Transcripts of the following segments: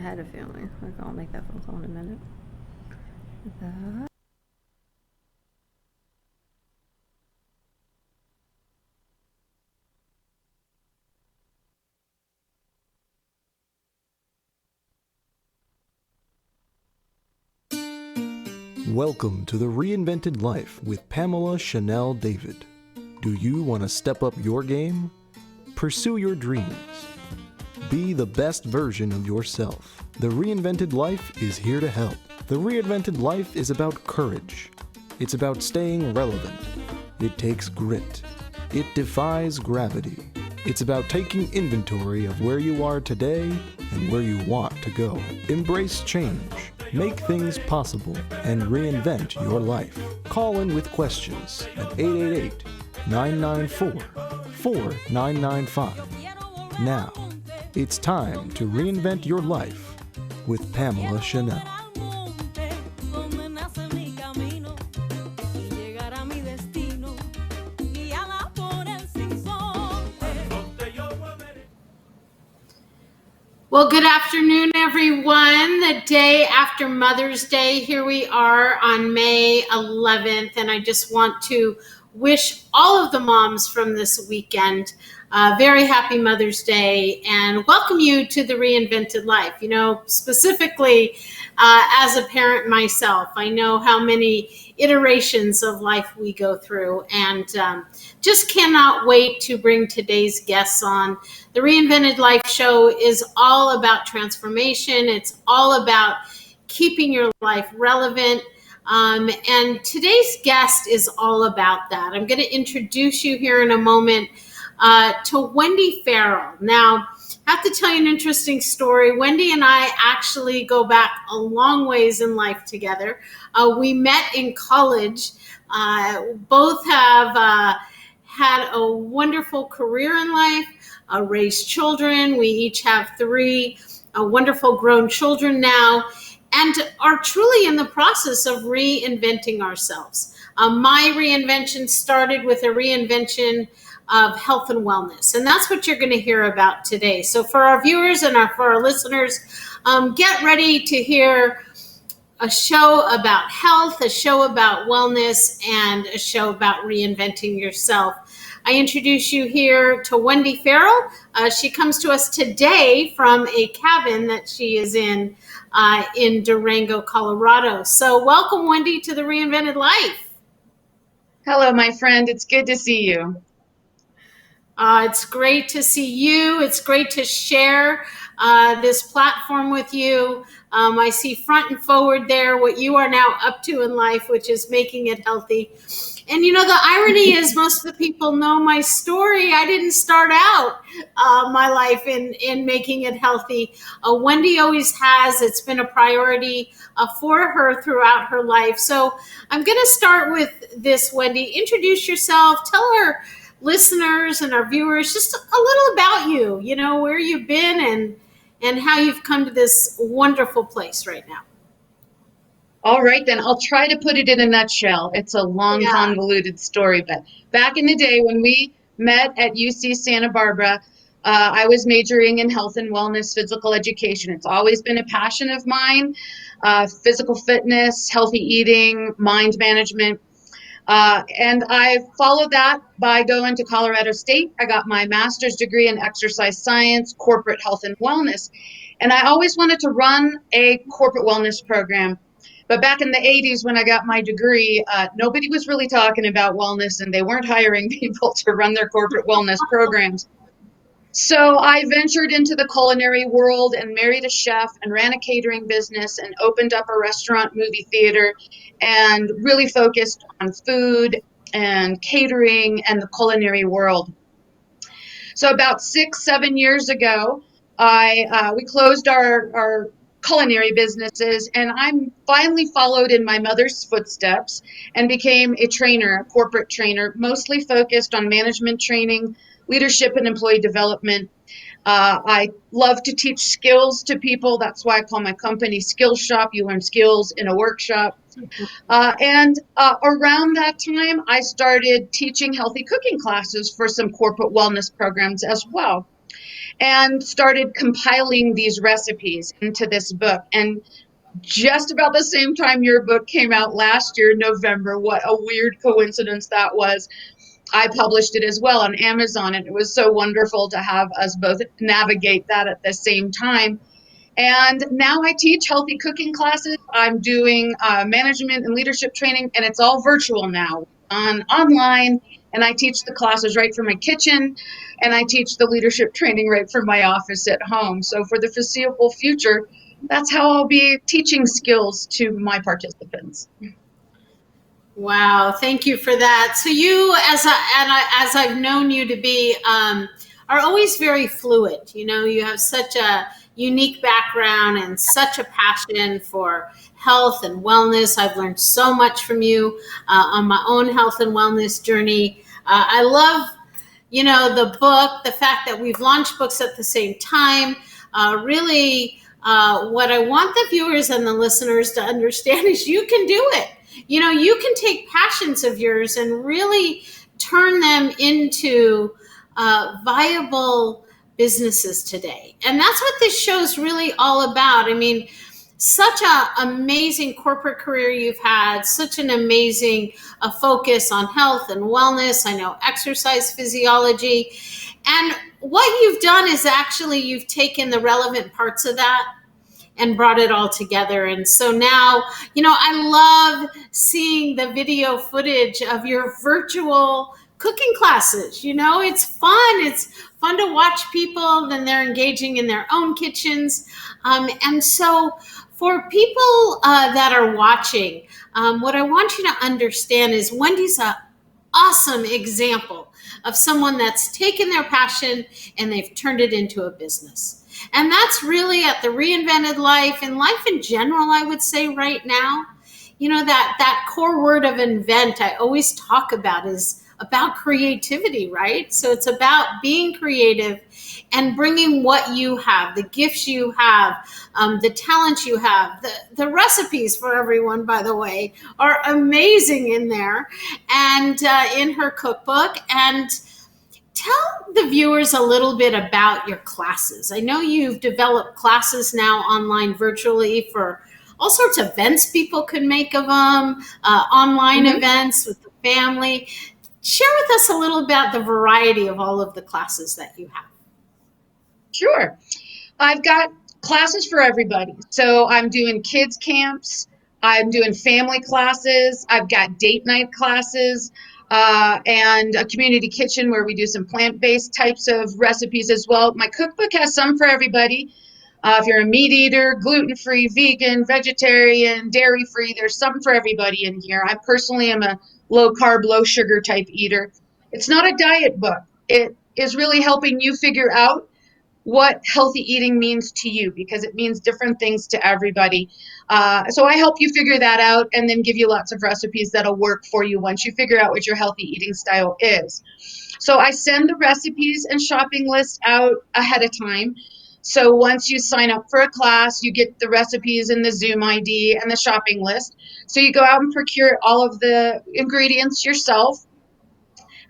had a feeling. Okay, I'll make that phone call in a minute. That. Welcome to the Reinvented Life with Pamela Chanel David. Do you want to step up your game? Pursue your dreams. Be the best version of yourself. The Reinvented Life is here to help. The Reinvented Life is about courage. It's about staying relevant. It takes grit. It defies gravity. It's about taking inventory of where you are today and where you want to go. Embrace change. Make things possible and reinvent your life. Call in with questions at 888-994-4995. Now, it's time to reinvent your life with Pamela Chanel. Well, good afternoon, everyone. The day after Mother's Day, here we are on May 11th, and I just want to wish all of the moms from this weekend a very happy Mother's Day and welcome you to the Reinvented Life. You know, specifically as a parent myself, I know how many iterations of life we go through, and just cannot wait to bring today's guests on. The Reinvented Life show is all about transformation. It's all about keeping your life relevant. And today's guest is all about that. I'm going to introduce you here in a moment to Wendy Farrell. Now, I have to tell you an interesting story. Wendy and I actually go back a long ways in life together. We met in college. Both have had a wonderful career in life, raised children. We each have three wonderful grown children now, and are truly in the process of reinventing ourselves. My reinvention started with a reinvention of health and wellness, and that's what you're going to hear about today. So for our viewers and for our listeners, get ready to hear a show about health, a show about wellness, and a show about reinventing yourself. I introduce you here to Wendy Farrell. She comes to us today from a cabin that she is in Durango, Colorado. So welcome, Wendy, to the Reinvented Life. Hello, my friend. It's good to see you. It's great to see you. It's great to share this platform with you. I see front and forward there what you are now up to in life, which is making it healthy. And you know, the irony is most of the people know my story. I didn't start out my life in making it healthy. Wendy always has. It's been a priority for her throughout her life. So I'm going to start with this, Wendy. Introduce yourself. Tell our listeners and our viewers just a little about you, you know, where you've been and how you've come to this wonderful place right now. All right, then I'll try to put it in a nutshell. It's a long, convoluted story, but back in the day when we met at UC Santa Barbara, I was majoring in health and wellness, physical education. It's always been a passion of mine, physical fitness, healthy eating, mind management. And I followed that by going to Colorado State. I got my master's degree in exercise science, corporate health and wellness. And I always wanted to run a corporate wellness program. But back in the 80s, when I got my degree, nobody was really talking about wellness, and they weren't hiring people to run their corporate wellness programs. So I ventured into the culinary world and married a chef and ran a catering business and opened up a restaurant, movie theater, and really focused on food and catering and the culinary world. So about 6-7 years ago, we closed our culinary businesses, and I finally followed in my mother's footsteps and became a trainer, a corporate trainer, mostly focused on management training, leadership and employee development. I love to teach skills to people. That's why I call my company Skill Shop. You learn skills in a workshop. And around that time, I started teaching healthy cooking classes for some corporate wellness programs as well. and started compiling these recipes into this book. And just about the same time your book came out last year, November, what a weird coincidence that was, I published it as well on Amazon. And it was so wonderful to have us both navigate that at the same time. And now I teach healthy cooking classes. I'm doing management and leadership training, and it's all virtual now online. And I teach the classes right from my kitchen, and I teach the leadership training right from my office at home. So for the foreseeable future, that's how I'll be teaching skills to my participants. Wow, thank you for that. So you, as I've known you to be, are always very fluid. You know, you have such a unique background and such a passion for health and wellness. I've learned so much from you on my own health and wellness journey. I love, you know, the book, the fact that we've launched books at the same time. Really, what I want the viewers and the listeners to understand is you can do it. You know, you can take passions of yours and really turn them into viable businesses today. And that's what this show is really all about. I mean, such an amazing corporate career you've had, such an amazing focus on health and wellness. I know exercise physiology. And what you've done is actually you've taken the relevant parts of that and brought it all together. And so now, you know, I love seeing the video footage of your virtual cooking classes. You know, it's fun. It's fun to watch people and they're engaging in their own kitchens. And so for people that are watching, what I want you to understand is Wendy's an awesome example of someone that's taken their passion and they've turned it into a business. And that's really at the Reinvented Life and life in general, I would say right now. You know, that core word of invent I always talk about is about creativity, right? So it's about being creative and bringing what you have, the gifts you have, the talent you have. The recipes for everyone, by the way, are amazing in there and in her cookbook. And tell the viewers a little bit about your classes. I know you've developed classes now online virtually for all sorts of events people could make of them, online events with the family. Share with us a little about the variety of all of the classes that you have. Sure. I've got classes for everybody. So I'm doing kids camps. I'm doing family classes. I've got date night classes and a community kitchen where we do some plant-based types of recipes as well. My cookbook has some for everybody. If you're a meat eater, gluten-free, vegan, vegetarian, dairy-free, there's something for everybody in here. I personally am a low-carb, low-sugar type eater. It's not a diet book. It is really helping you figure out what healthy eating means to you, because it means different things to everybody. So I help you figure that out and then give you lots of recipes that'll work for you once you figure out what your healthy eating style is. So I send the recipes and shopping list out ahead of time. So once you sign up for a class, you get the recipes and the Zoom ID and the shopping list. So you go out and procure all of the ingredients yourself.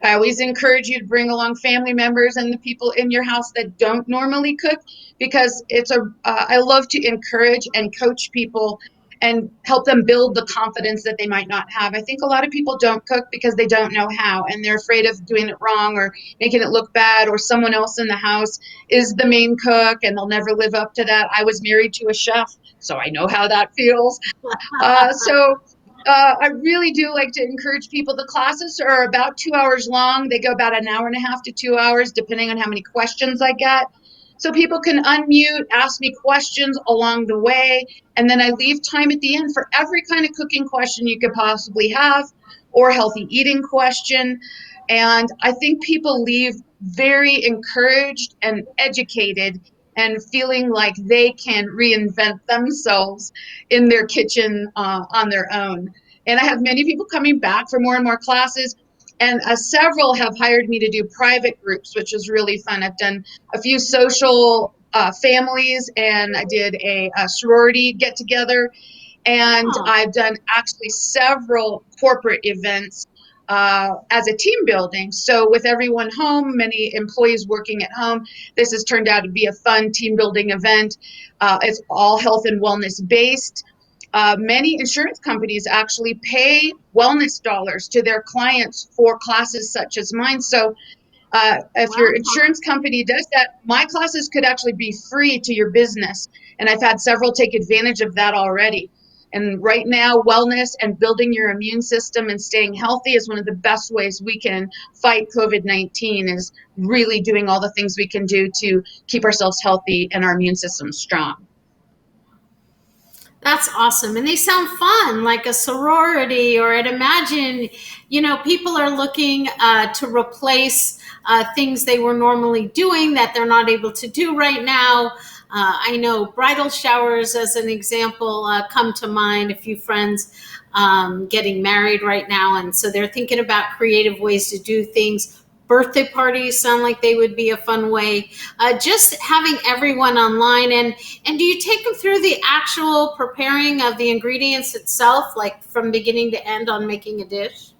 I always encourage you to bring along family members and the people in your house that don't normally cook, because I love to encourage and coach people and help them build the confidence that they might not have. I think a lot of people don't cook because they don't know how, and they're afraid of doing it wrong or making it look bad, or someone else in the house is the main cook and they'll never live up to that. I was married to a chef, so I know how that feels. I really do like to encourage people. The classes are about 2 hours long. They go about an hour and a half to 2 hours, depending on how many questions I get. So people can unmute, ask me questions along the way, and then I leave time at the end for every kind of cooking question you could possibly have, or healthy eating question. And I think people leave very encouraged and educated and feeling like they can reinvent themselves in their kitchen on their own. And I have many people coming back for more and more classes, and several have hired me to do private groups, which is really fun. I've done a few social families, and I did a sorority get together, and I've done actually several corporate events as a team building. So with everyone home, many employees working at home, this has turned out to be a fun team building event. It's all health and wellness based. Many insurance companies actually pay wellness dollars to their clients for classes such as mine. So if your insurance company does that, my classes could actually be free to your business. And I've had several take advantage of that already. And right now, wellness and building your immune system and staying healthy is one of the best ways we can fight COVID-19, is really doing all the things we can do to keep ourselves healthy and our immune system strong. That's awesome. And they sound fun, like a sorority, or I'd imagine, people are looking to replace things they were normally doing that they're not able to do right now. I know bridal showers, as an example, come to mind. A few friends getting married right now. And so they're thinking about creative ways to do things. Birthday parties sound like they would be a fun way. Just having everyone online. And do you take them through the actual preparing of the ingredients itself, like from beginning to end on making a dish?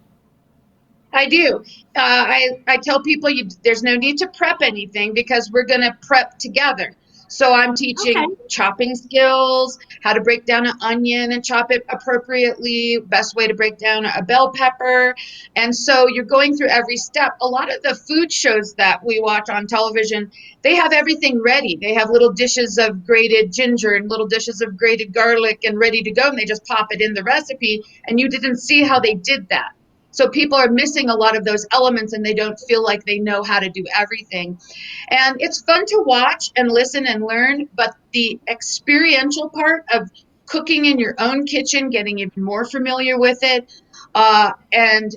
I do. I tell people there's no need to prep anything because we're going to prep together. So I'm teaching chopping skills, how to break down an onion and chop it appropriately, best way to break down a bell pepper. And so you're going through every step. A lot of the food shows that we watch on television, they have everything ready. They have little dishes of grated ginger and little dishes of grated garlic and ready to go, and they just pop it in the recipe, and you didn't see how they did that. So people are missing a lot of those elements, and they don't feel like they know how to do everything. And it's fun to watch and listen and learn, but the experiential part of cooking in your own kitchen, getting even more familiar with it, and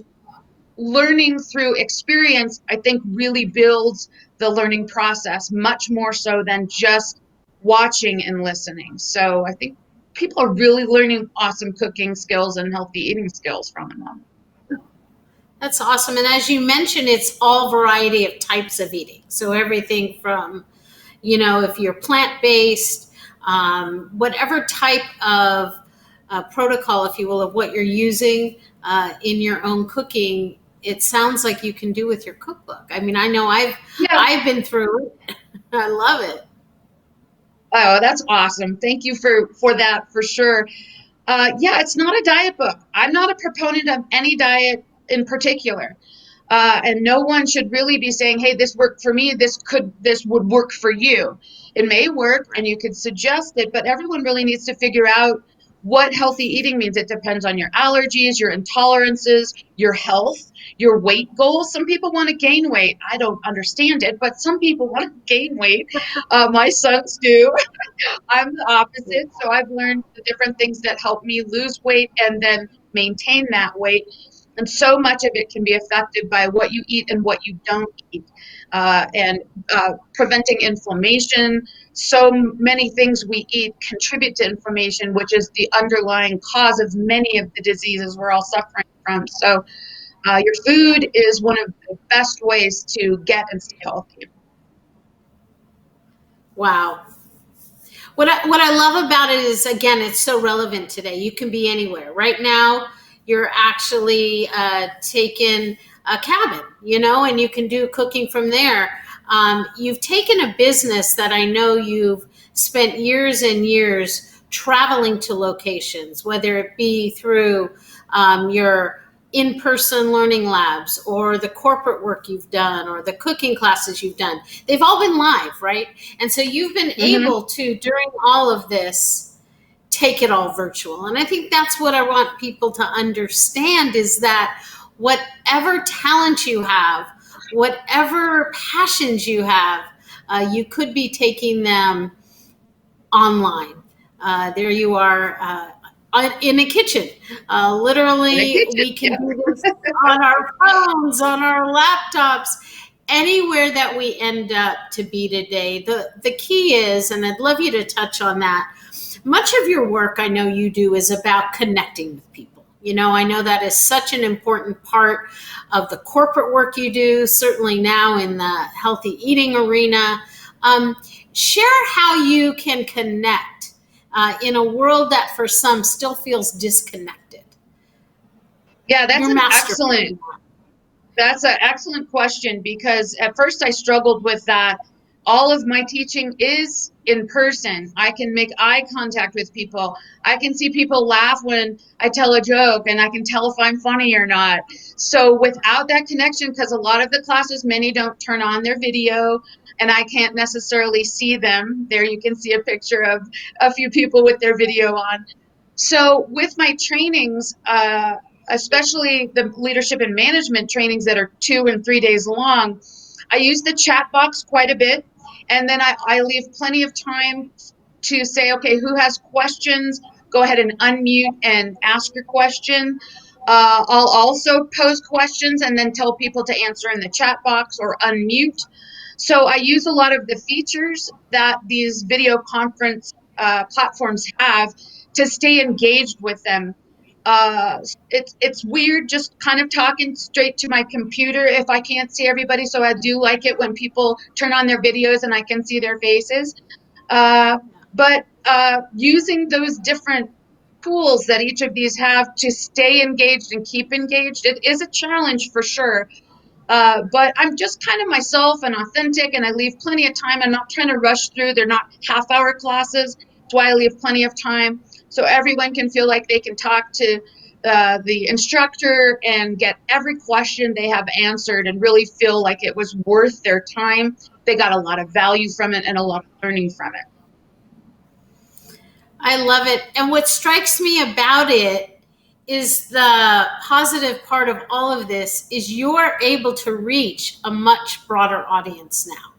learning through experience, I think really builds the learning process much more so than just watching and listening. So I think people are really learning awesome cooking skills and healthy eating skills from them. That's awesome. And as you mentioned, it's all variety of types of eating. So everything from, if you're plant-based, whatever type of protocol, if you will, of what you're using in your own cooking, it sounds like you can do with your cookbook. I mean, I know I've been through it. I love it. Oh, that's awesome. Thank you for that, for sure. It's not a diet book. I'm not a proponent of any diet in particular. And no one should really be saying, hey, this worked for me, this would work for you. It may work and you could suggest it, but everyone really needs to figure out what healthy eating means. It depends on your allergies, your intolerances, your health, your weight goals. Some people want to gain weight. I don't understand it, but some people want to gain weight. My sons do. I'm the opposite. So I've learned the different things that help me lose weight and then maintain that weight. And so much of it can be affected by what you eat and what you don't eat, and preventing inflammation. So many things we eat contribute to inflammation, which is the underlying cause of many of the diseases we're all suffering from. So your food is one of the best ways to get and stay healthy. Wow. What I love about it is, again, it's so relevant today. You can be anywhere. Right now, you're actually taking a cabin, and you can do cooking from there. You've taken a business that I know you've spent years and years traveling to locations, whether it be through your in-person learning labs or the corporate work you've done or the cooking classes you've done. They've all been live, right? And so you've been able to, during all of this, take it all virtual. And I think that's what I want people to understand, is that whatever talent you have, whatever passions you have, you could be taking them online. There you are, in a kitchen. Literally, we can do this on our phones, on our laptops, anywhere that we end up to be today. The key is, and I'd love you to touch on that, much of your work, I know you do, is about connecting with people. I know that is such an important part of the corporate work you do, certainly now in the healthy eating arena. Share how you can connect in a world that for some still feels disconnected. Yeah, that's an excellent. That's an excellent question, because at first I struggled with that. All of my teaching is in person. I can make eye contact with people. I can see people laugh when I tell a joke, and I can tell if I'm funny or not. So without that connection, because a lot of the classes, many don't turn on their video, and I can't necessarily see them. There you can see a picture of a few people with their video on. So with my trainings, especially the leadership and management trainings that are 2 and 3 days long, I use the chat box quite a bit. And then I leave plenty of time to say, okay, who has questions? Go ahead and unmute and ask your question. I'll also pose questions and then tell people to answer in the chat box or unmute. So I use a lot of the features that these video conference platforms have to stay engaged with them. Uh, it's weird just kind of talking straight to my computer if I can't see everybody. So I do like it when people turn on their videos and I can see their faces. But using those different tools that each of these have to stay engaged and keep engaged, it is a challenge for sure. But I'm just kind of myself and authentic, and I leave plenty of time. I'm not trying to rush through. They're not half-hour classes. That's why I leave plenty of time so everyone can feel like they can talk to the instructor and get every question they have answered and really feel like it was worth their time. They got a lot of value from it and a lot of learning from it. I love it. And what strikes me about it is the positive part of all of this is you're able to reach a much broader audience now.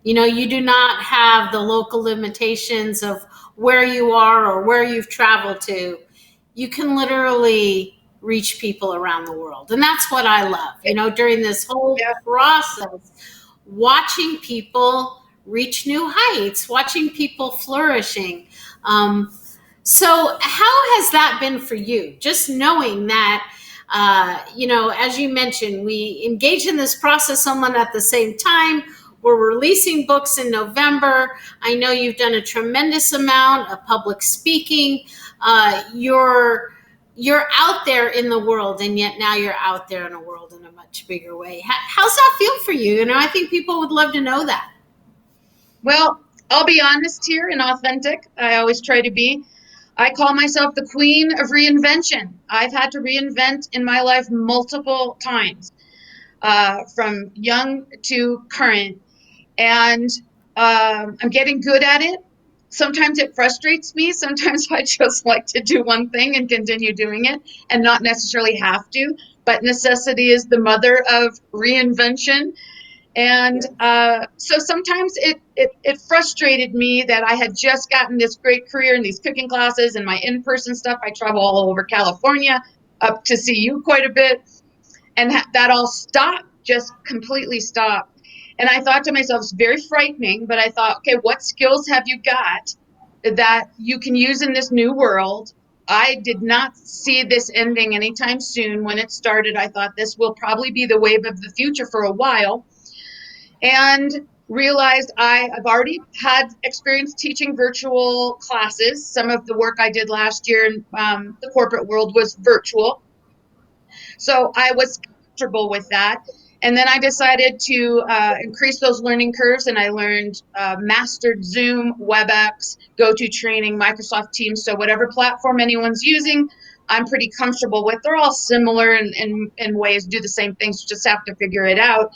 You know, you do not have the local limitations of where you are or where you've traveled to. You can literally reach people around the world. And that's what I love, you know, during this whole Yeah. process, watching people reach new heights, watching people flourishing. So, how has that been for you? Just knowing that, you know, as you mentioned, we engage in this process somewhat at the same time. We're releasing books in November. I know you've done a tremendous amount of public speaking. You're out there in the world, and yet now you're out there in a world in a much bigger way. How's that feel for you? You know, I think people would love to know that. Well, I'll be honest here and authentic. I always try to be. I call myself the queen of reinvention. I've had to reinvent in my life multiple times, from young to current. And I'm getting good at it. Sometimes it frustrates me. Sometimes I just like to do one thing and continue doing it and not necessarily have to. But necessity is the mother of reinvention. And so sometimes it frustrated me that I had just gotten this great career in these cooking classes and my in-person stuff. I travel all over California up to see you quite a bit. And that all stopped, just completely stopped. And I thought to myself, it's very frightening, but I thought, okay, what skills have you got that you can use in this new world? I did not see this ending anytime soon. When it started, I thought this will probably be the wave of the future for a while. And realized I've already had experience teaching virtual classes. Some of the work I did last year in the corporate world was virtual. So I was comfortable with that. And then I decided to increase those learning curves, and I learned mastered Zoom, WebEx, GoToTraining, Microsoft Teams. So whatever platform anyone's using, I'm pretty comfortable with. They're all similar in ways, do the same things, just have to figure it out.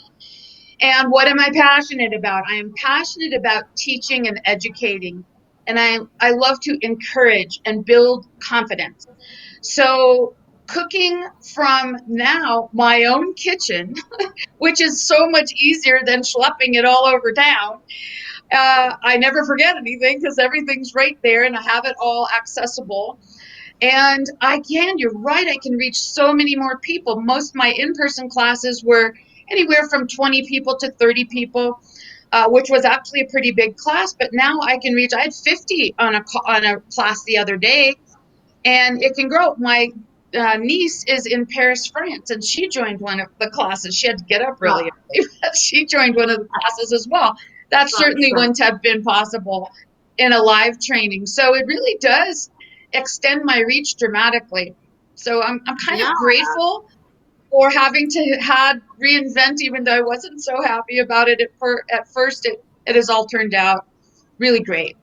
And what am I passionate about? I am passionate about teaching and educating. And I love to encourage and build confidence. So cooking from now my own kitchen, which is so much easier than schlepping it all over town. I never forget anything because everything's right there and I have it all accessible. And you're right, I can reach so many more people. Most of my in-person classes were anywhere from 20 people to 30 people, which was actually a pretty big class. But now I had 50 on a class the other day, and it can grow. My niece is in Paris, France, and she joined one of the classes. She had to get up really early, but she joined one of the classes as well. That certainly wouldn't have been possible in a live training. So it really does extend my reach dramatically. So I'm kind of grateful or having to had reinvent, even though I wasn't so happy about it at first, it has all turned out really great.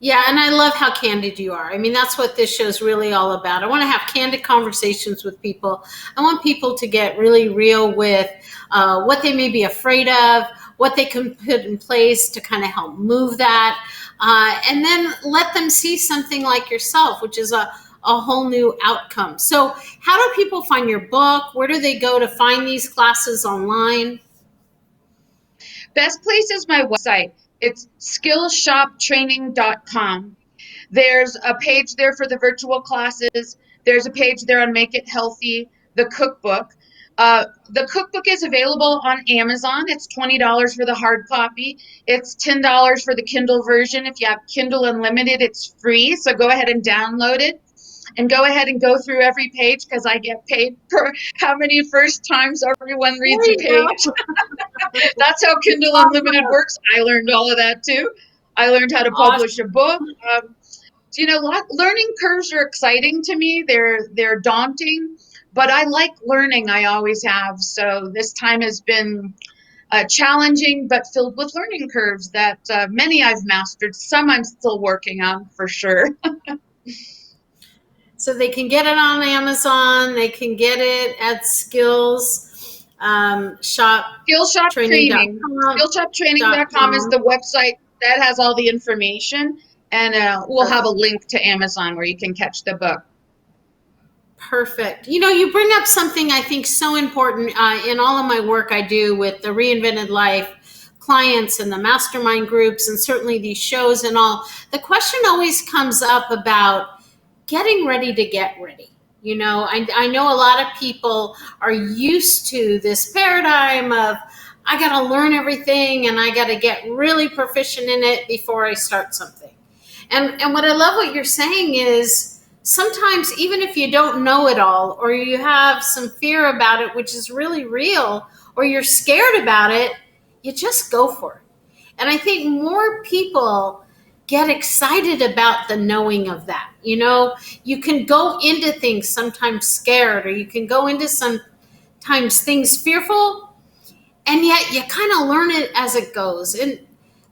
Yeah, and I love how candid you are. I mean, that's what this show is really all about. I want to have candid conversations with people. I want people to get really real with what they may be afraid of, what they can put in place to kind of help move that, and then let them see something like yourself, which is a whole new outcome. So, how do people find your book? Where do they go to find these classes online? Best place is my website. It's skillshoptraining.com. There's a page there for the virtual classes. There's a page there on Make It Healthy, the cookbook. The cookbook is available on Amazon. It's $20 for the hard copy. It's $10 for the Kindle version. If you have Kindle Unlimited, it's free. So go ahead and download it and go ahead and go through every page because I get paid for how many first times everyone reads There a you go. page. That's how Kindle Unlimited works. I learned all of that too. I learned how to publish a book. Learning curves are exciting to me. They're daunting, but I like learning. I always have. So this time has been challenging, but filled with learning curves that many I've mastered. Some I'm still working on for sure. So they can get it on Amazon. They can get it at Skills Shop Skillshop Training. training.com. Skillshoptraining.com is the website that has all the information, and we'll have a link to Amazon where you can catch the book. Perfect. You know, you bring up something I think so important in all of my work I do with the Reinvented Life clients and the mastermind groups, and certainly these shows and all. The question always comes up about getting ready to get ready. You know, I know a lot of people are used to this paradigm of I got to learn everything and I got to get really proficient in it before I start something. And what I love what you're saying is sometimes even if you don't know it all or you have some fear about it, which is really real, or you're scared about it, you just go for it. And I think more people get excited about the knowing of that. You know, you can go into things sometimes scared, or you can go into sometimes things fearful, and yet you kind of learn it as it goes. And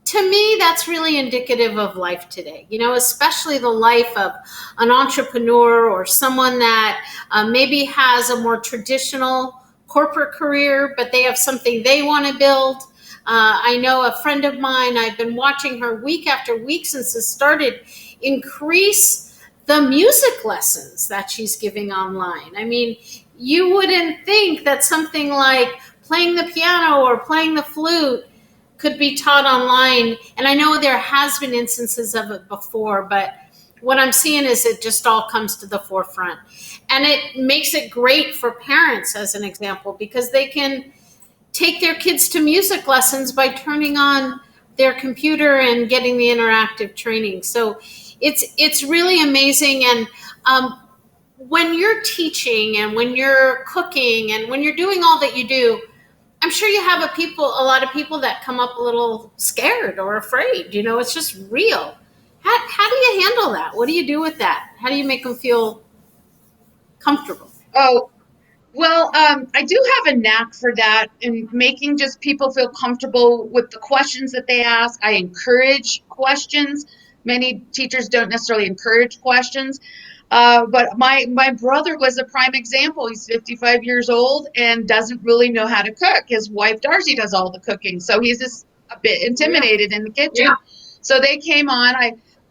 to me, that's really indicative of life today, you know, especially the life of an entrepreneur or someone that maybe has a more traditional corporate career, but they have something they want to build. I know a friend of mine, I've been watching her week after week since it started, increase the music lessons that she's giving online. I mean, you wouldn't think that something like playing the piano or playing the flute could be taught online. And I know there has been instances of it before, but what I'm seeing is it just all comes to the forefront. And it makes it great for parents, as an example, because they can take their kids to music lessons by turning on their computer and getting the interactive training. So it's really amazing. And when you're teaching and when you're cooking and when you're doing all that you do, I'm sure you have a lot of people that come up a little scared or afraid. You know, it's just real. How do you handle that? What do you do with that? How do you make them feel comfortable? Oh, well, I do have a knack for that in making just people feel comfortable with the questions that they ask. I encourage questions. Many teachers don't necessarily encourage questions. But my brother was a prime example. He's 55 years old and doesn't really know how to cook. His wife, Darcy, does all the cooking. So he's just a bit intimidated in the kitchen. Yeah. So they came on.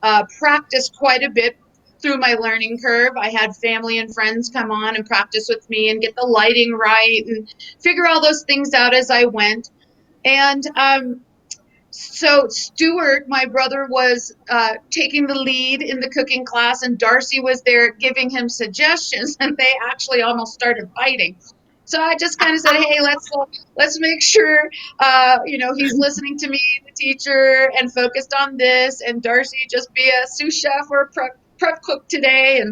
I practiced quite a bit through my learning curve. I had family and friends come on and practice with me and get the lighting right and figure all those things out as I went. And so Stuart, my brother, was taking the lead in the cooking class, and Darcy was there giving him suggestions, and they actually almost started fighting. So I just kind of said, "Hey, let's make sure he's listening to me, the teacher, and focused on this. And Darcy, just be a sous chef or a prep cook today."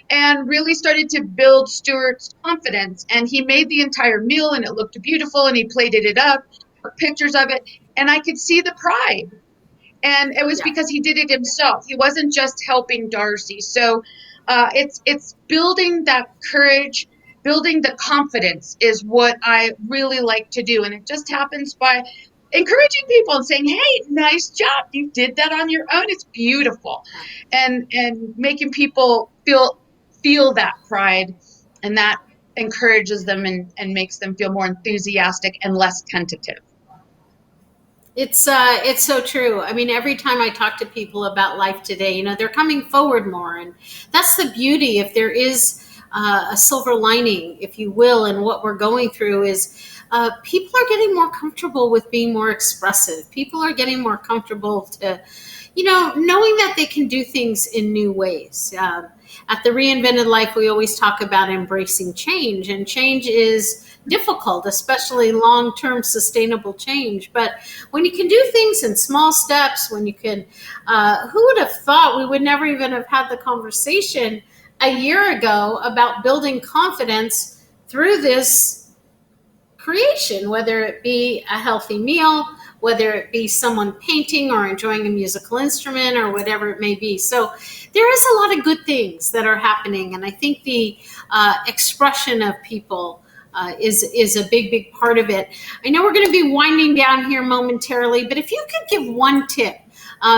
And really started to build Stuart's confidence. And he made the entire meal, and it looked beautiful, and he plated it up, took pictures of it, and I could see the pride. And it was because he did it himself. He wasn't just helping Darcy. So it's building that courage building the confidence is what I really like to do. And it just happens by encouraging people and saying, hey, nice job. You did that on your own. It's beautiful. And making people feel that pride, and that encourages them and makes them feel more enthusiastic and less tentative. It's so true. I mean, every time I talk to people about life today, you know, they're coming forward more, and that's the beauty. If there is a silver lining, if you will, in what we're going through, is people are getting more comfortable with being more expressive. People are getting more comfortable to, you know, knowing that they can do things in new ways. At the Reinvented Life, we always talk about embracing change, and change is difficult, especially long-term sustainable change. But when you can do things in small steps, when you can, who would have thought we would never even have had the conversation a year ago about building confidence through this creation, whether it be a healthy meal, whether it be someone painting or enjoying a musical instrument or whatever it may be. So there is a lot of good things that are happening. And I think the expression of people is a big part of it. I know we're going to be winding down here momentarily, but if you could give one tip,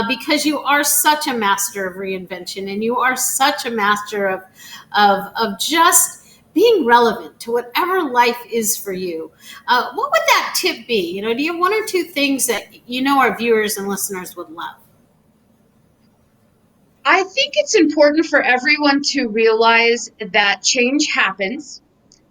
because you are such a master of reinvention, and you are such a master of just being relevant to whatever life is for you, what would that tip be? You know, do you have one or two things that you know our viewers and listeners would love? I think it's important for everyone to realize that change happens,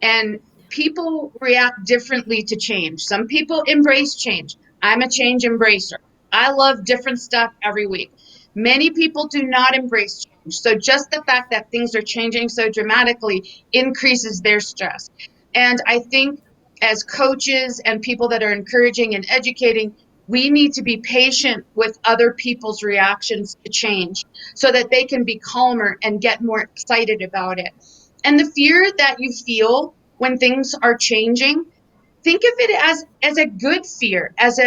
and people react differently to change. Some people embrace change. I'm a change embracer. I love different stuff every week. Many people do not embrace change. So just the fact that things are changing so dramatically increases their stress. And I think as coaches and people that are encouraging and educating, we need to be patient with other people's reactions to change so that they can be calmer and get more excited about it. And the fear that you feel when things are changing, think of it as a good fear, as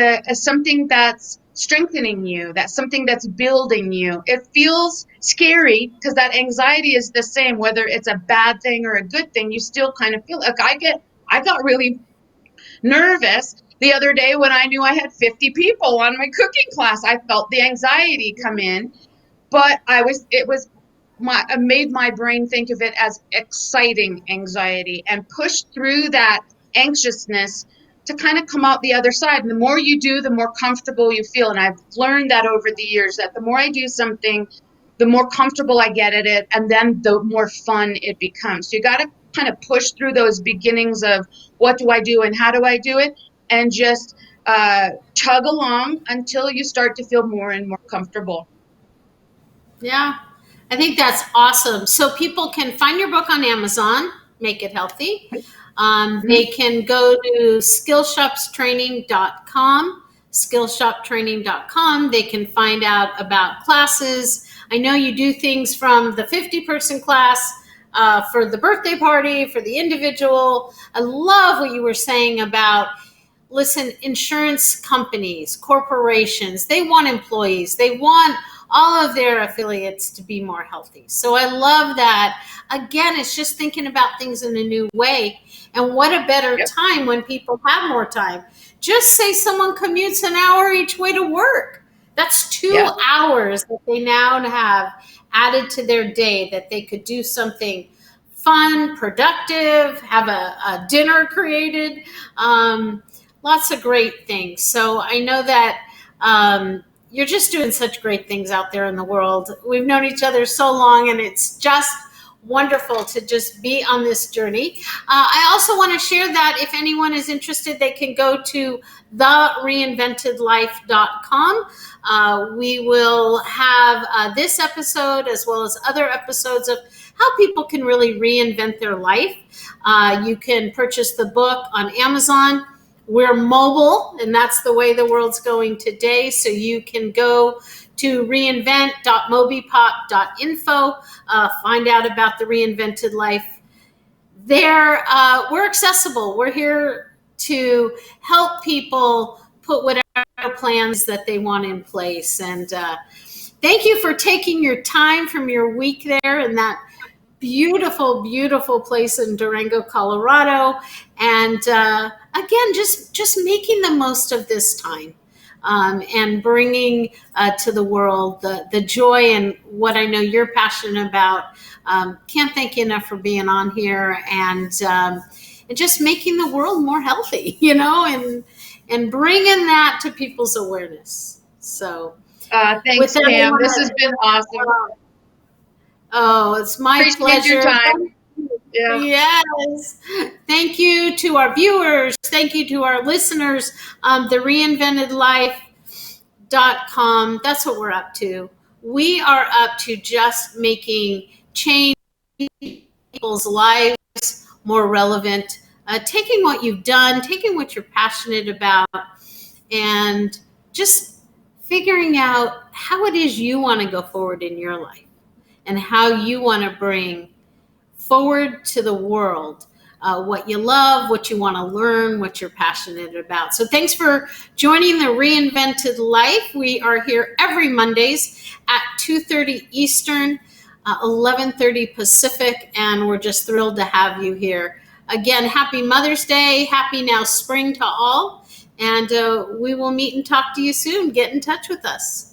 something that's strengthening you, that's something that's building you. It feels scary because that anxiety is the same, whether it's a bad thing or a good thing. You still kind of feel like I got really nervous the other day when I knew I had 50 people on my cooking class. I felt the anxiety come in, but I made my brain think of it as exciting anxiety and push through that anxiousness to kind of come out the other side. And the more you do, the more comfortable you feel. And I've learned that over the years, that the more I do something, the more comfortable I get at it, and then the more fun it becomes. So you got to kind of push through those beginnings of what do I do and how do I do it, and just chug along until you start to feel more and more comfortable. Yeah, I think that's awesome. So people can find your book on Amazon, Make It Healthy. They can go to skillshopstraining.com, skillshoptraining.com. They can find out about classes. I know you do things from the 50-person class for the birthday party, for the individual. I love what you were saying about, listen, insurance companies, corporations, they want employees. They want all of their affiliates to be more healthy. So I love that. Again, it's just thinking about things in a new way. And what a better time when people have more time. Just say someone commutes an hour each way to work. That's 2 hours that they now have added to their day, that they could do something fun, productive, have a dinner created. Lots of great things. So I know that you're just doing such great things out there in the world. We've known each other so long, and it's just wonderful to just be on this journey. I also want to share that if anyone is interested, they can go to thereinventedlife.com. We will have this episode as well as other episodes of how people can really reinvent their life. You can purchase the book on Amazon. We're mobile, and that's the way the world's going today. So you can go to reinvent.mobipop.info, find out about the Reinvented Life. There, we're accessible. We're here to help people put whatever plans that they want in place. And thank you for taking your time from your week there in that beautiful, beautiful place in Durango, Colorado. And again, just making the most of this time. And bringing to the world the joy and what I know you're passionate about. Can't thank you enough for being on here and just making the world more healthy, and bringing that to people's awareness. So thanks, Pam. This has been awesome. Oh, it's my Appreciate pleasure. your time. Yeah. Yes. Thank you to our viewers. Thank you to our listeners. The reinventedlife.com. That's what we're up to. We are up to just making change people's lives more relevant, taking what you've done, taking what you're passionate about, and just figuring out how it is you want to go forward in your life and how you want to bring forward to the world what you love, what you want to learn, what you're passionate about. So thanks for joining the Reinvented Life. We are here every Mondays at 2:30 Eastern, 11:30 Pacific, and we're just thrilled to have you here. Again, happy Mother's Day, happy now spring to all, and we will meet and talk to you soon. Get in touch with us.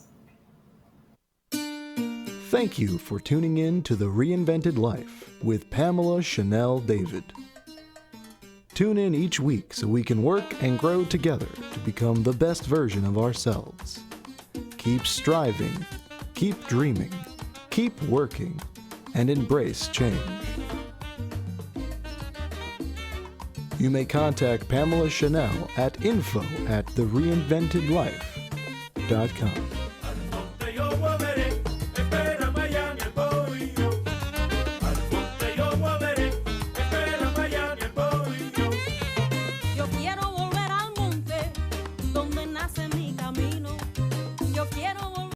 Thank you for tuning in to The Reinvented Life with Pamela Chanel David. Tune in each week so we can work and grow together to become the best version of ourselves. Keep striving, keep dreaming, keep working, and embrace change. You may contact Pamela Chanel at info@thereinventedlife.com.